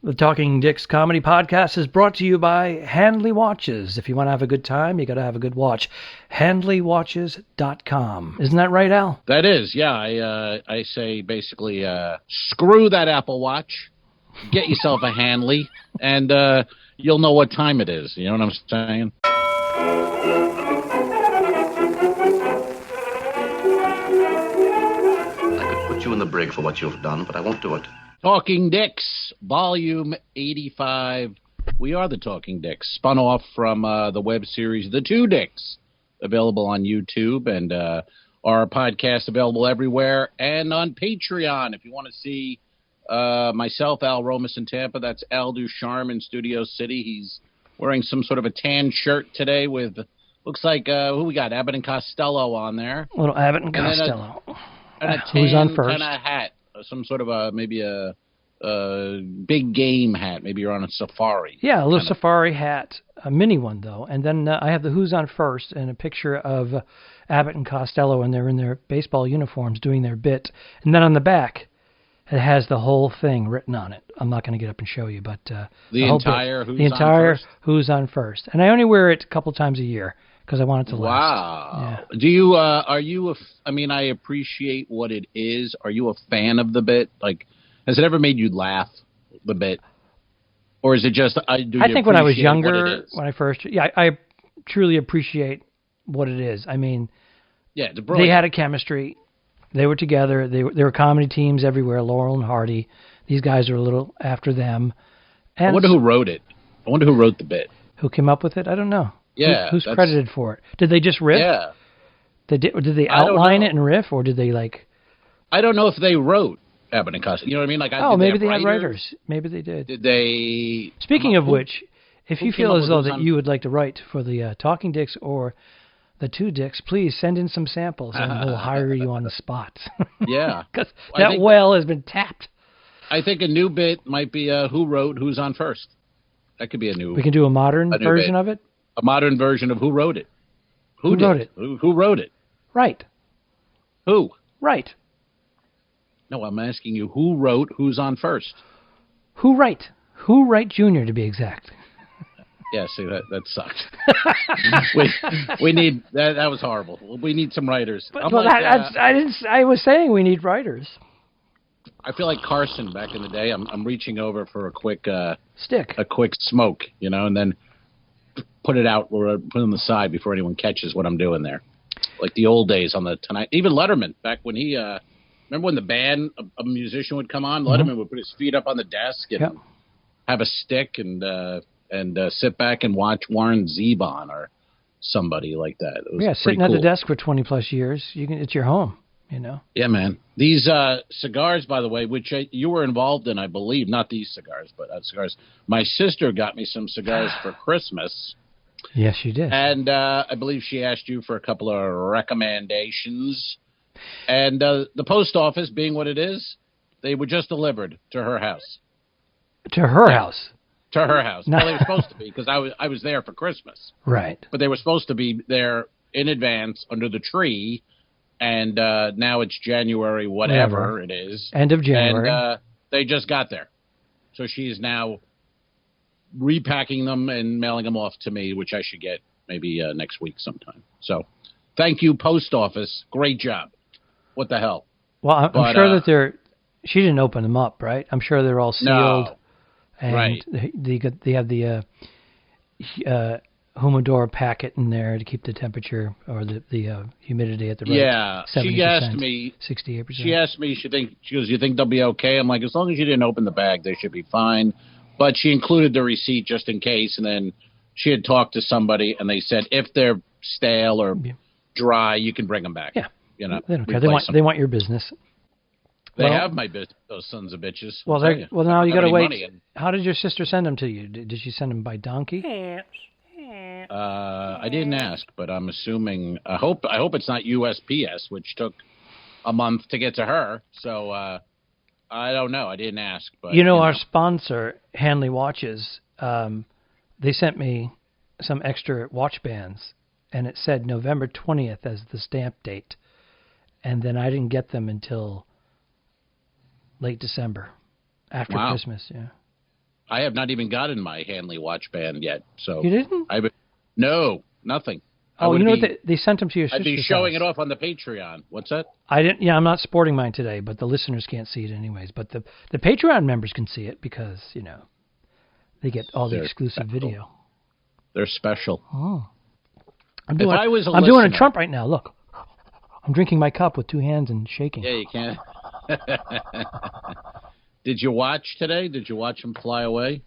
The Talking Dicks Comedy Podcast is brought to you by Handley Watches. If you want to have a good time, you got to have a good watch. HandleyWatches.com. Isn't that right, Al? That is, yeah. I say basically, screw that Apple Watch, get yourself a Handley, and you'll know what time it is. You know what I'm saying? I could put you in the brig for what you've done, but I won't do it. Talking Dicks, Volume 85. We are the Talking Dicks, spun off from the web series The Two Dicks, available on YouTube, and our podcast available everywhere, and on Patreon. If you want to see myself, Al Romas in Tampa, that's Al Ducharme in Studio City. He's wearing some sort of a tan shirt today with, looks like, who we got? Abbott and Costello on there. A little Abbott and Costello. And a tan Who's on first? Kind of hat. Some sort of maybe a big game hat. Maybe you're on a safari. Yeah, a little safari hat, a mini one, though. And then I have the Who's on First and a picture of Abbott and Costello, and they're in their baseball uniforms doing their bit. And then on the back, it has the whole thing written on it. I'm not going to get up and show you, but the entire Who's on First. And I only wear it a couple times a year because I want it to last. Wow. Yeah. Do you, are you, I mean, I appreciate what it is. Are you a fan of the bit? Like, has it ever made you laugh, the bit? Or is it just, I think when I was younger, when I first, I truly appreciate what it is. I mean, yeah, they had a chemistry. They were together. They were comedy teams everywhere, Laurel and Hardy. These guys are a little after them. And I wonder who wrote it. I wonder who wrote the bit. Who came up with it? I don't know. Yeah. Who's credited for it? Did they just riff? Yeah. Did they outline it and riff, or did they like... I don't know if they wrote Abbott and Costello. You know what I mean? Like, maybe they had writers. Maybe they did. Did they... Speaking of which, if you feel as though that you would like to write for the Talking Dicks or the Two Dicks, please send in some samples and we'll hire you on the spot. Yeah. Because that well has been tapped. I think a new bit might be who wrote Who's on First. That could be a new... We can do a modern version of it? A modern version of who wrote it. Who wrote it? Who wrote it? Right. Who? Right. No, I'm asking you, who wrote Who's on First? Who Wright? Who Wright Jr., to be exact. Yeah, see, that sucked. we need... That was horrible. We need some writers. I was saying we need writers. I feel like Carson back in the day. I'm reaching over for a quick... stick. A quick smoke, you know, and then put it out or put it on the side before anyone catches what I'm doing there. Like the old days on the Tonight... Even Letterman, back when he... remember when the band, a musician would come on? Letterman would put his feet up on the desk and have a stick and sit back and watch Warren Zevon or somebody like that. It was sitting cool. At the desk for 20 plus years. It's your home, you know. Yeah, man. These cigars, by the way, which you were involved in, I believe, not these cigars, but cigars. My sister got me some cigars for Christmas. Yes, she did. And I believe she asked you for a couple of recommendations. And the post office, being what it is, they were just delivered to her house. To her house? To her house. Well, they were supposed to be, because I was there for Christmas. Right. But they were supposed to be there in advance under the tree, and now it's January, whatever it is. End of January. And they just got there. So she's now repacking them and mailing them off to me, which I should get maybe next week sometime. So thank you, post office. Great job. What the hell? Well, I'm sure that she didn't open them up, right? I'm sure they're all sealed. No. And right. They have the humidor packet in there to keep the temperature or the humidity at the right 70%, she asked me 68%. She asked me, she goes, you think they'll be okay? I'm like, as long as you didn't open the bag, they should be fine. But she included the receipt just in case, and then she had talked to somebody, and they said if they're stale or dry, you can bring them back. Yeah, you know, they don't care. They want your business. They have my business, those sons of bitches. Well, now you got to wait. How did your sister send them to you? Did she send them by donkey? I didn't ask, but I'm assuming. I hope it's not USPS, which took a month to get to her. So I don't know. I didn't ask. But our sponsor, Handley Watches, they sent me some extra watch bands, and it said November 20th as the stamp date, and then I didn't get them until late December, after Christmas. Yeah. I have not even gotten my Hanley watch band yet. So you didn't? No, nothing. Oh, you know what? They sent them to your sister's I'd be showing house. it off on the Patreon. What's that? I didn't. Yeah, I'm not sporting mine today, but the listeners can't see it anyways. But the Patreon members can see it because they get all the exclusive video. They're special. Oh, I'm doing a Trump right now. Look, I'm drinking my cup with two hands and shaking. Yeah, you can. Did you watch today? Did you watch him fly away?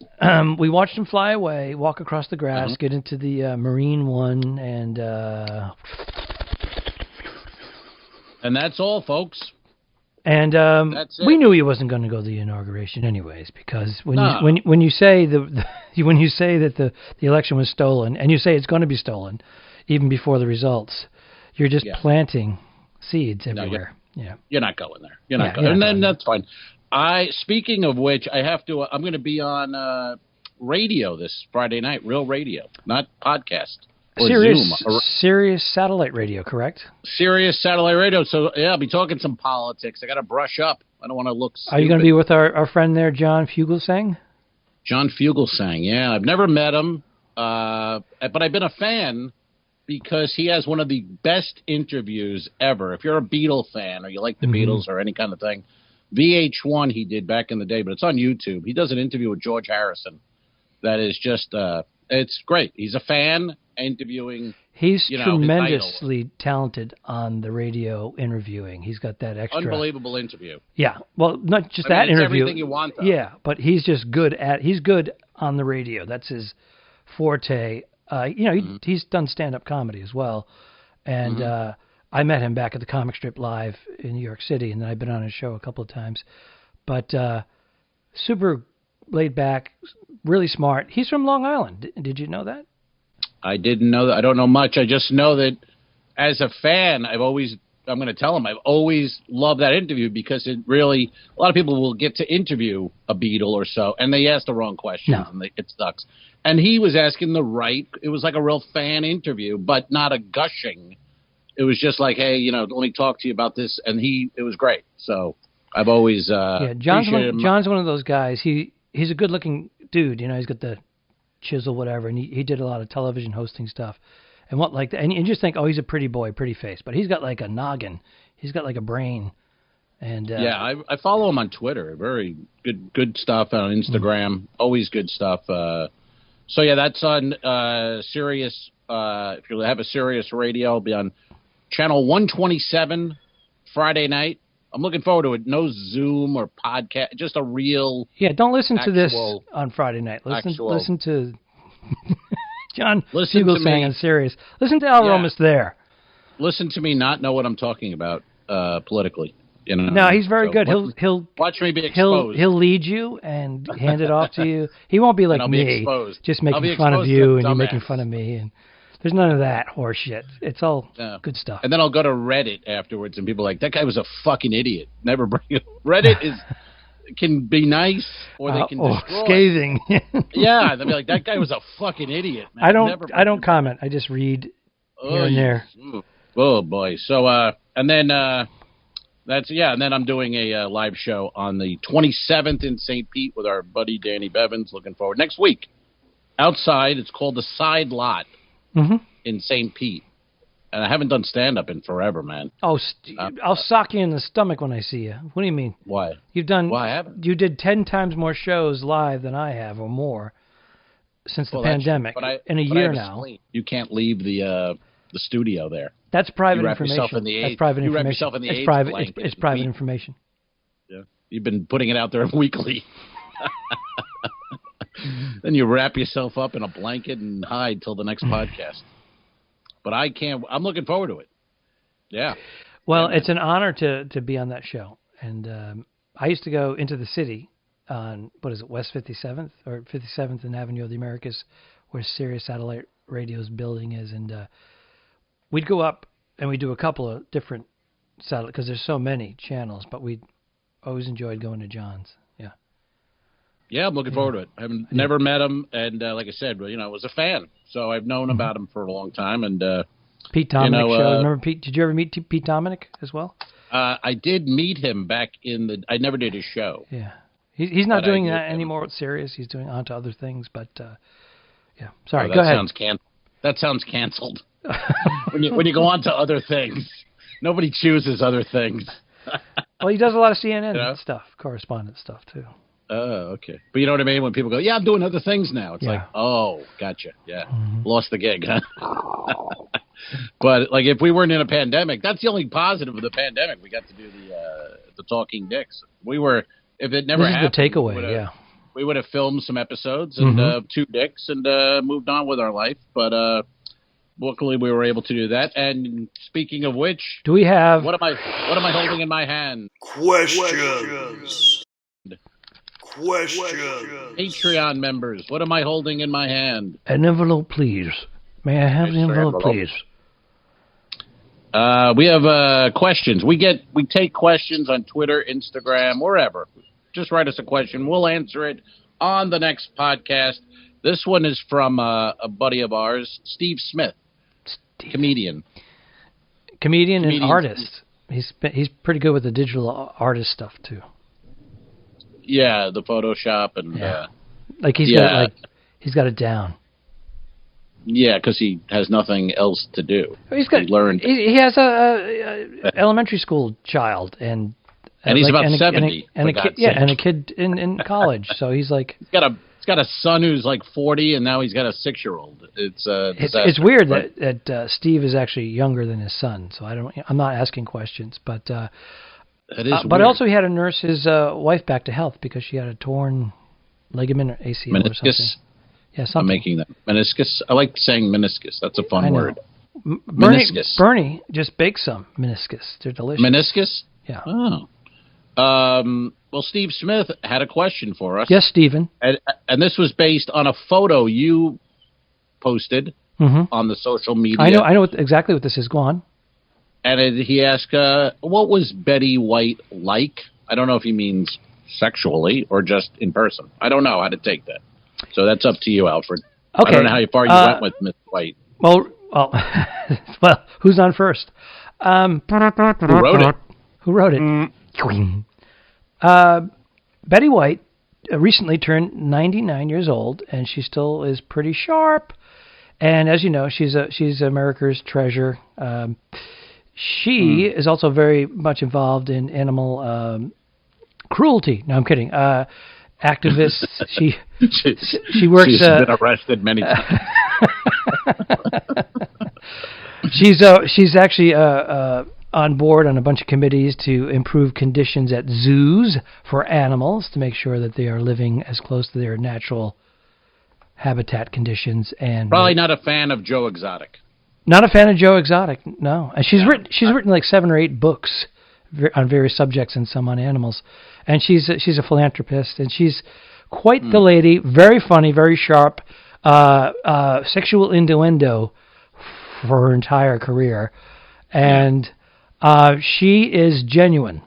We watched him fly away, walk across the grass, get into the Marine One, and that's all, folks. And that's it. We knew he wasn't going to go to the inauguration, anyways, because when you say when you say that the election was stolen, and you say it's going to be stolen, even before the results, you're just planting seeds everywhere. You're not going there. You're not going, and then that's fine. Speaking of which, I'm going to be on radio this Friday night, real radio, not podcast or Zoom. Sirius satellite radio, correct? Sirius satellite radio. So, I'll be talking some politics. I got to brush up. I don't want to look stupid. Are you going to be with our friend there, John Fugelsang? John Fugelsang, yeah. I've never met him, but I've been a fan because he has one of the best interviews ever. If you're a Beatle fan or you like the Beatles or any kind of thing, VH1 he did back in the day, but it's on YouTube. He does an interview with George Harrison that is just, it's great. He's a fan interviewing. He's tremendously talented on the radio interviewing. He's got that extra. Unbelievable interview. Yeah. Well, not just that interview. Everything you want, though. Yeah, but he's just he's good on the radio. That's his forte. He's done stand-up comedy as well. And, I met him back at the Comic Strip Live in New York City, and then I've been on his show a couple of times. But super laid back, really smart. He's from Long Island. Did you know that? I didn't know that. I don't know much. I just know that as a fan, I'm going to tell him, I've always loved that interview because it really, a lot of people will get to interview a Beatle or so, and they ask the wrong questions, and it sucks. And he was asking it was like a real fan interview, but not a gushing. It was just like, hey, let me talk to you about this, and it was great. So I've always John's one of those guys. He's a good-looking dude. He's got the chisel, whatever, and he did a lot of television hosting stuff, and and you just think, oh, he's a pretty boy, pretty face, but he's got like a noggin. He's got like a brain. And I follow him on Twitter. Very good stuff on Instagram. Always good stuff. So that's on Sirius. If you have a Sirius radio, it'll be on Channel 127 Friday night. I'm looking forward to it. No Zoom or podcast, just a real. Yeah, don't listen to this on Friday night. Listen to John Fugelsang on Sirius. Listen to Al Romas there. Listen to me not know what I'm talking about politically. No, he's very good. He'll watch me be exposed. He'll lead you and hand it off to you. He won't be like me, just making fun of you and you making fun of me. And there's none of that horse shit. It's all good stuff. And then I'll go to Reddit afterwards, and people are like, that guy was a fucking idiot. Never bring it. Reddit can be nice, or they can destroy. Scathing. Yeah, they'll be like, that guy was a fucking idiot. Man. I don't comment. I just read here and there. Oh boy. So and then and then I'm doing a live show on the 27th in St. Pete with our buddy Danny Bevins. Looking forward next week. Outside, it's called the Side Lot. In St. Pete. And I haven't done stand-up in forever, man. Oh, I'll sock you in the stomach when I see you. What do you mean? Why? I haven't. You did 10 times more shows live than I have, or more, since the pandemic. In a year now. You can't leave the studio there. That's private information. That's private information. You wrap yourself in the AIDS blanket. It's private information. Yeah. You've been putting it out there weekly. Then you wrap yourself up in a blanket and hide till the next podcast. But I can't. I'm looking forward to it. Yeah. Well, it's an honor to be on that show. And I used to go into the city on, West 57th or 57th and Avenue of the Americas, where Sirius Satellite Radio's building is. And we'd go up and we'd do a couple of different satellite, because there's so many channels, but we always enjoyed going to John's. Yeah, I'm looking forward to it. I've never met him, and like I said, I was a fan, so I've known about him for a long time. And Pete Dominic show. Remember Pete? Did you ever meet Pete Dominic as well? I did meet him back I never did his show. Yeah, He's not But doing that anymore with Sirius. He's doing on to other things. But yeah, sorry. Oh, go ahead. That sounds canceled. when you go on to other things, nobody chooses other things. Well, he does a lot of CNN stuff, correspondent stuff too. Oh, okay. But you know what I mean? When people go, yeah, I'm doing other things now. It's like, oh, gotcha. Yeah. Lost the gig, huh? But, like, if we weren't in a pandemic, that's the only positive of the pandemic. We got to do the Talking Dicks. If it never happened. This is the takeaway, we would have filmed some episodes and two dicks and moved on with our life. But luckily we were able to do that. And speaking of which, do we have... What am I holding in my hand? Questions. Patreon members, what am I holding in my hand? An envelope, please. May I have the envelope, please? We have questions. We take questions on Twitter, Instagram, wherever. Just write us a question. We'll answer it on the next podcast. This one is from a buddy of ours, Steve Smith, comedian and artist. He's pretty good with the digital artist stuff too. Yeah, the Photoshop and he's got it down. Yeah, because he has nothing else to do. He has a elementary school child and he's about 70 and a kid in college. So he's like he's got a son who's like 40 and now he's got a 6-year-old. It's weird that Steve is actually younger than his son. So I'm not asking questions, but. That is but also he had to nurse his wife back to health because she had a torn ligament or ACL meniscus. Or something. Yeah, something. I'm making that. Meniscus. I like saying meniscus. That's a fun word. Meniscus. Bernie just baked some meniscus. They're delicious. Meniscus? Yeah. Oh. Well, Steve Smith had a question for us. Yes, Stephen. And this was based on a photo you posted on the social media. I know exactly what this is. Go on. And he asked, what was Betty White like? I don't know if he means sexually or just in person. I don't know how to take that. So that's up to you, Alfred. Okay. I don't know how far you went with Miss White. Well, who's on first? Who wrote it? Betty White recently turned 99 years old, and she still is pretty sharp. And as you know, she's America's treasure. She is also very much involved in animal cruelty. No, I'm kidding. Activist. She works. She's been arrested many times. She's actually on board on a bunch of committees to improve conditions at zoos for animals to make sure that they are living as close to their natural habitat conditions. And probably not a fan of Joe Exotic. Not a fan of Joe Exotic, no. And she's written like 7 or 8 books on various subjects and some on animals. And she's a philanthropist, and she's quite the lady. Very funny, very sharp. Sexual innuendo for her entire career, and she is genuine.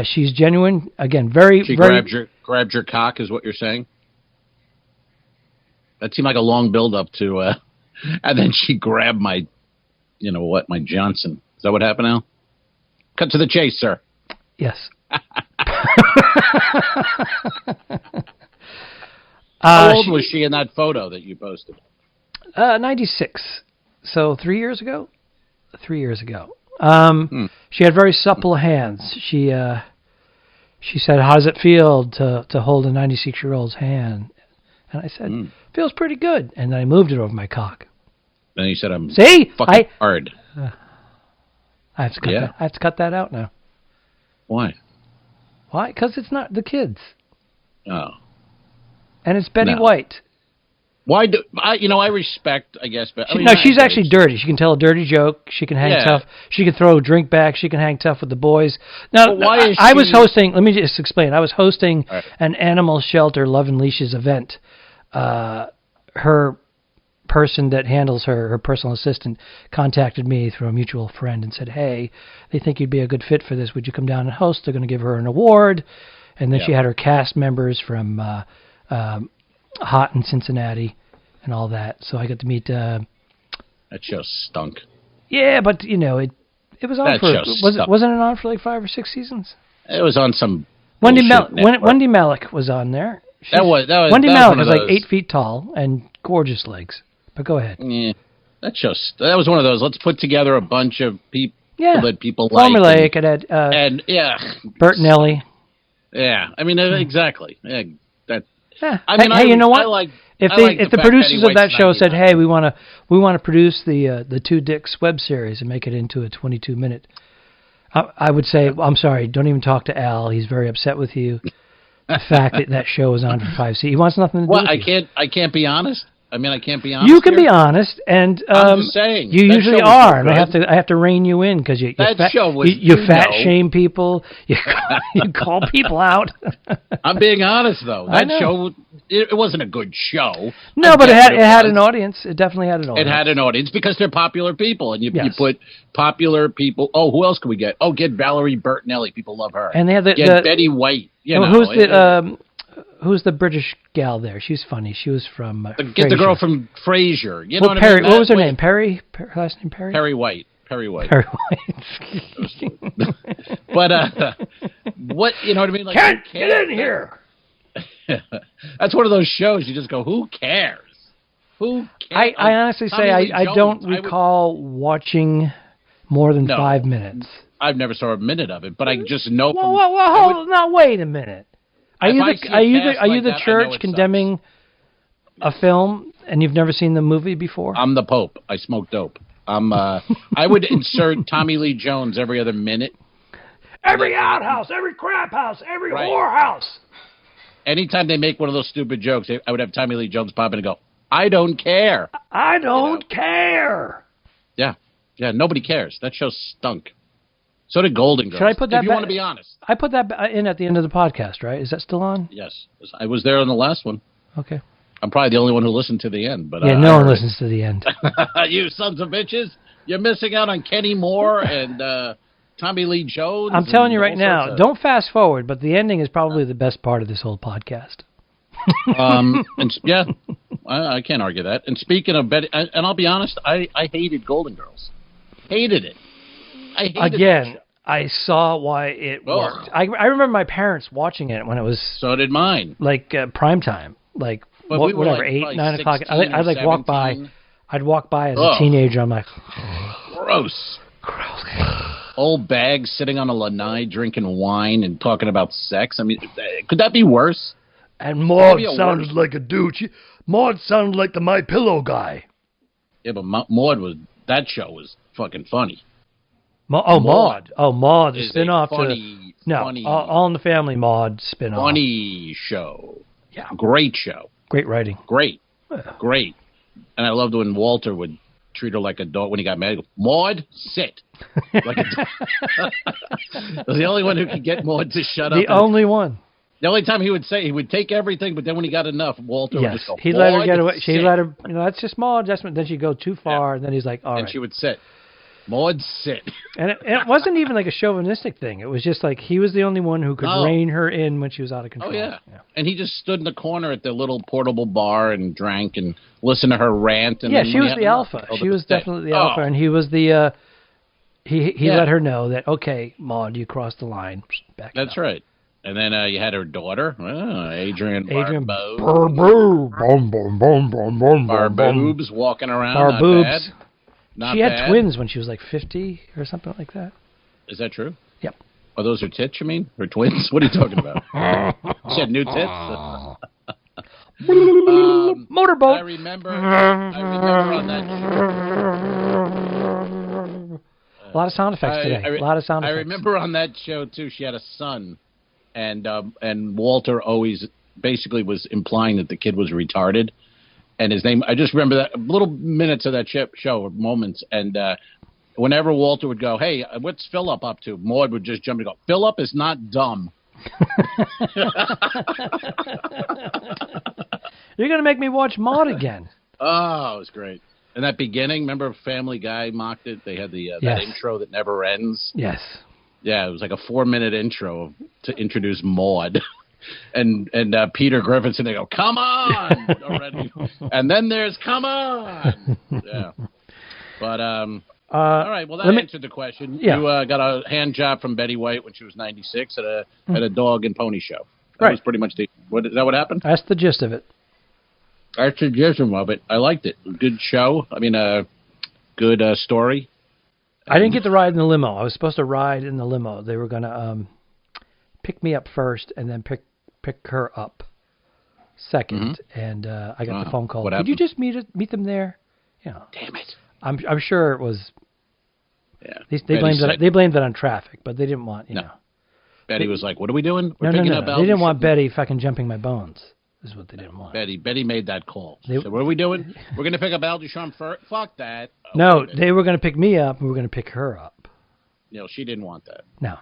She's genuine again. She grabbed your cock, is what you're saying? That seemed like a long build up to. And then she grabbed my Johnson. Is that what happened now? Cut to the chase, sir. Yes. How old was she in that photo that you posted? 96. So 3 years ago? 3 years ago. She had very supple hands. She said, "How does it feel to hold a 96-year-old's hand?" And I said, "Feels pretty good." And then I moved it over my cock. Then you said, "I'm fucking hard." I have to cut that out now. Why? Why? Because it's not the kids. Oh. And it's Betty White. Why do I respect, I guess, but she's actually dirty. She can tell a dirty joke. She can hang tough. She can throw a drink back. She can hang tough with the boys. Now, I was hosting. Let me just explain. I was hosting an animal shelter Love and Leashes event. Her person that handles her personal assistant, contacted me through a mutual friend and said, "Hey, they think you'd be a good fit for this. Would you come down and host? They're going to give her an award." And then she had her cast members from Hot in Cincinnati and all that. So I got to meet. That show stunk. Yeah, but it was on wasn't it on for like 5 or 6 seasons? It was on some Wendy Malick was on there. That was Wendy that Malick was is like 8 feet tall and gorgeous legs. But go ahead. Yeah, that was one of those. Let's put together a bunch of people that people formulaic. like. And Bert and Ellie. Yeah, I mean exactly. Yeah, that. Yeah. I mean, hey, you know what? If the producers of that show said, 99. "Hey, we want to produce the Two Dicks web series and make it into a 22-minute," I would say, "I'm sorry, don't even talk to Al. He's very upset with you. The fact that show is on for 5 seasons. He wants nothing to do with you." I can't be honest. I mean, I can't be honest. You can be honest, and I'm just saying, you usually are, and I have to rein you in because you fat shame people, you call people out. I'm being honest though. That show, it wasn't a good show. No, but it had an audience. It definitely had an audience. It had an audience because they're popular people, and you put popular people. Oh, who else can we get? Oh, get Valerie Bertinelli. People love her. And they have get Betty White. Who's the British gal there? She's funny. She was from get the girl from Frasier. You know what Perry, I mean? What was her name? Perry? Her last name Perry? Perry White. Perry White. But what, you know what I mean? Like, get in here. That's one of those shows you just go, who cares? Who cares? I honestly say I don't recall watching more than 5 minutes. I've never saw a minute of it, but I just know. Wait a minute. Are you the church condemning a film and you've never seen the movie before? I'm the Pope. I smoke dope. I would insert Tommy Lee Jones every other minute. Every outhouse, every crap house, every whorehouse. Anytime they make one of those stupid jokes, I would have Tommy Lee Jones pop in and go, I don't care. I don't care. Yeah. Yeah, nobody cares. That show stunk. So did Golden Girls. Should I put that if you want to be honest. I put that in at the end of the podcast, right? Is that still on? Yes. I was there on the last one. Okay. I'm probably the only one who listened to the end. But no one listens to the end. You sons of bitches. You're missing out on Kenny Moore and Tommy Lee Jones. I'm telling you right now, don't fast forward, but the ending is probably the best part of this whole podcast. I can't argue that. And speaking of Betty, and I'll be honest, I hated Golden Girls. Hated it. Again, I saw why it worked. I remember my parents watching it when it was... So did mine. Like prime time. Like, whatever, 8, 9 o'clock. I'd like walk by. I'd walk by as a teenager. I'm like... Gross. Old bags sitting on a lanai drinking wine and talking about sex. I mean, could that be worse? And Maud sounded like a dude. Maud sounded like the My Pillow guy. Yeah, but Maud that show was fucking funny. Maud. Maud, the spin-off funny, to... All in the Family Maud spin-off. Funny show. Yeah. Great show. Great writing. Great. Great. And I loved when Walter would treat her like a dog when he got mad. He'd go, Maud, sit. Like a dog. Was the only one who could get Maud to shut up. The only one. The only time he would take everything, but then when he got enough, Walter would just go, he'd let her get away. She'd let her, that's just small adjustment. Then she'd go too far, and then he's like, all right. And she would sit. Maud, sit. And it wasn't even like a chauvinistic thing. It was just like he was the only one who could rein her in when she was out of control. Oh, yeah. And he just stood in the corner at the little portable bar and drank and listened to her rant. And she was the alpha. She was definitely the alpha, and he was the... He let her know that, okay, Maud, you crossed the line. Back That's right. And then you had her daughter, Adrian Barboobs. Barboobs walking around. Barboobs. She had twins when she was like 50 or something like that. Is that true? Yep. Are those her tits, you mean? Her twins? What are you talking about? She had new tits? Motorboat. I remember on that show. A lot of sound effects today. I remember on that show, too, she had a son. And Walter always basically was implying that the kid was retarded. And his name, I just remember that little minutes of that show, moments. And whenever Walter would go, hey, what's Philip up to? Maud would just jump and go, Philip is not dumb. You're going to make me watch Maud again. Oh, it was great. And that beginning, remember Family Guy mocked it? They had that intro that never ends. Yes. Yeah, it was like a 4-minute intro to introduce Maud. And Peter Griffiths, and they go, come on! Already. And then there's, come on! Yeah. But, All right, well, that answered the question. Yeah. You got a hand job from Betty White when she was 96 at a dog and pony show. That was pretty much is that what happened? That's the gist of it. That's the gist of it. I liked it. Good show. I mean, good story. I didn't get to ride in the limo. I was supposed to ride in the limo. They were going to pick me up first and then pick her up second. And I got the phone call. What Could you just meet them there? You know, damn it. I'm sure it was. Yeah. They blamed it on traffic, but they didn't want you know. Betty was like, "What are we doing? We're picking up." They didn't want Betty fucking jumping my bones. Is what they didn't want. Betty made that call. She said, "What are we doing? We're going to pick up Al Ducharme first. Fuck that." No, they were going to pick me up, and we were going to pick her up. You know, she didn't want that. No.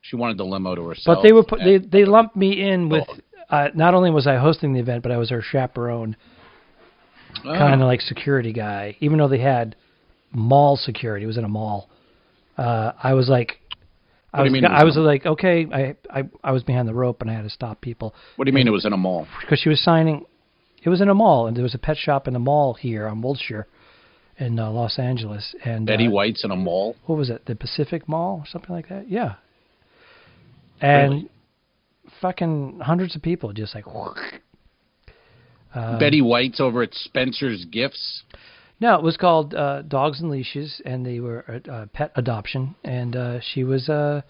She wanted the limo to herself. But they lumped me in with. Not only was I hosting the event, but I was her chaperone, kind of like security guy. Even though they had mall security, it was in a mall. I was like. I was like, okay, I was behind the rope and I had to stop people. What do you mean it was in a mall? Because she was signing. It was in a mall, and there was a pet shop in the mall here on Wilshire in Los Angeles. And Betty White's in a mall? What was it, the Pacific Mall or something like that? Yeah. And fucking hundreds of people just like... Betty White's over at Spencer's Gifts? No, it was called Dogs and Leashes, and they were pet adoption, and she was the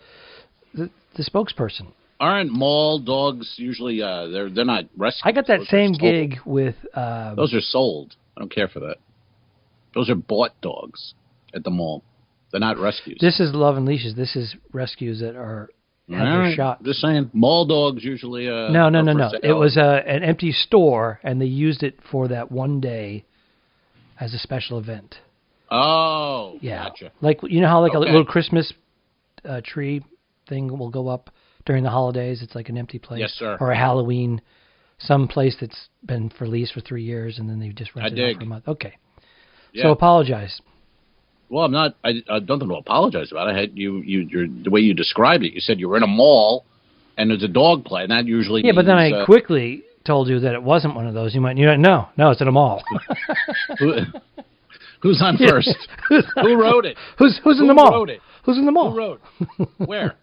spokesperson. Aren't mall dogs usually, they're not rescued? I got that same gig with... those are sold. I don't care for that. Those are bought dogs at the mall. They're not rescues. This is Love and Leashes. This is rescues that are have their shot. Just saying, mall dogs usually... No. It was an empty store, and they used it for that one day as a special event. Oh, yeah. Gotcha. Like, you know how like a little Christmas tree thing will go up during the holidays? It's like an empty place. Yes, sir. Or a Halloween, some place that's been for lease for 3 years, and then they just rented it out for a month. Okay. Yeah. So apologize. Well, I'm not. I don't think to apologize about it. I had you're the way you described it. You said you were in a mall, and there's a dog play, and that usually means, but then I quickly told you that it wasn't one of those. You went, no, it's at a mall. Who's on first? Who wrote it? Who's in the mall? Who wrote it? Who's in the mall? Who wrote? Where?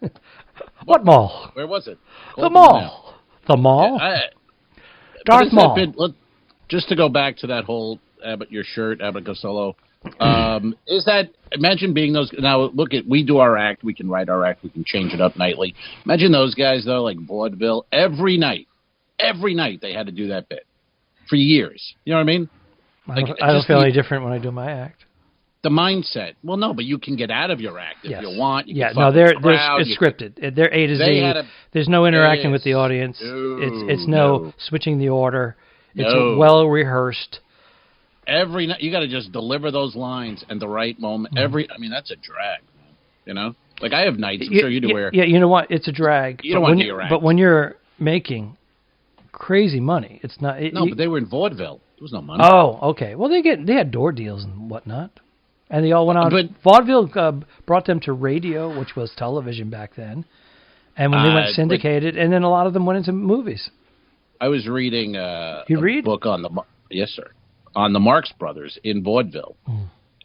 What mall? Where was it? The mall. The mall. Darth Mall. Just to go back to that whole Abbott Costello. Is that, imagine being those, now look at, we do our act, we can write our act, we can change it up nightly. Imagine those guys though, like vaudeville, every night they had to do that bit for years. You know what I mean? I don't feel any different when I do my act. The mindset. Well, no, but you can get out of your act if you want. You it's scripted. They're A to Z. There's no interacting with the audience. It's no switching the order. It's well rehearsed. Every night you got to just deliver those lines at the right moment. I mean, that's a drag. You know, like I have nights. I'm sure you do. Where you know what? It's a drag. You don't want to do your act. But when you're making crazy money, it's not. But they were in vaudeville. There was no money. Oh, okay. Well, they had door deals and whatnot, and they all went on. But vaudeville brought them to radio, which was television back then, and when they went syndicated, and then a lot of them went into movies. I was reading a book on the Marx Brothers in vaudeville,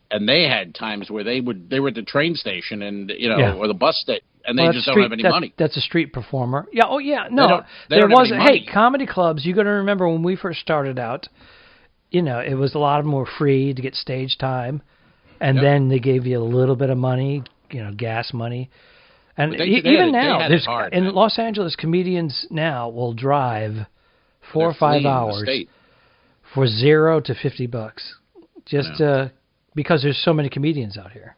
and they had times where they were at the train station and or the bus station, and they just don't have any money. That's a street performer. Yeah. Oh yeah. No, there was. Hey, comedy clubs. You got to remember when we first started out. It was a lot of them were free to get stage time, and then they gave you a little bit of money, gas money. And even now, in Los Angeles, comedians now will drive 4 or 5 hours for $0 to $50, just because there's so many comedians out here.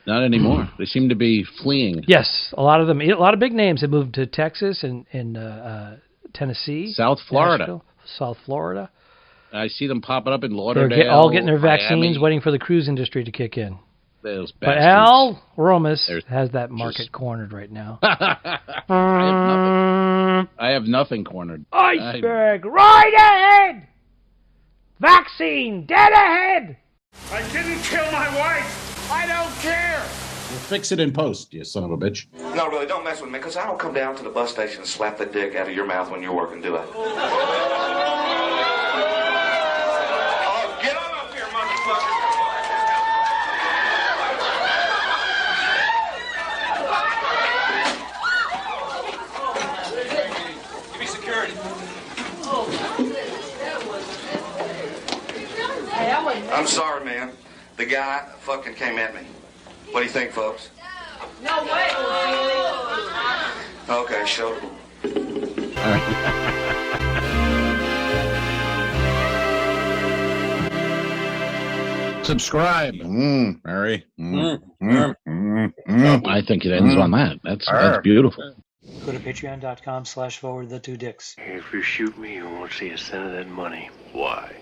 Not anymore. They seem to be fleeing. Yes, a lot of them. A lot of big names have moved to Texas and Tennessee, South Florida. Nashville, South Florida. I see them popping up in Lauderdale. They're all getting their vaccines, waiting for the cruise industry to kick in. Those but Al Romas has that market cornered right now. I have nothing cornered. Iceberg, right ahead! Vaccine, dead ahead! I didn't kill my wife! I don't care! We'll fix it in post, you son of a bitch. No, really, don't mess with me, because I don't come down to the bus station and slap the dick out of your mouth when you're working, do I? I'm sorry, man. The guy fucking came at me. What do you think, folks? No way. Okay, show. Subscribe, Mary. I think it ends on that. That's beautiful. Go to patreon.com/forward the two dicks. If you shoot me, you won't see a cent of that money. Why?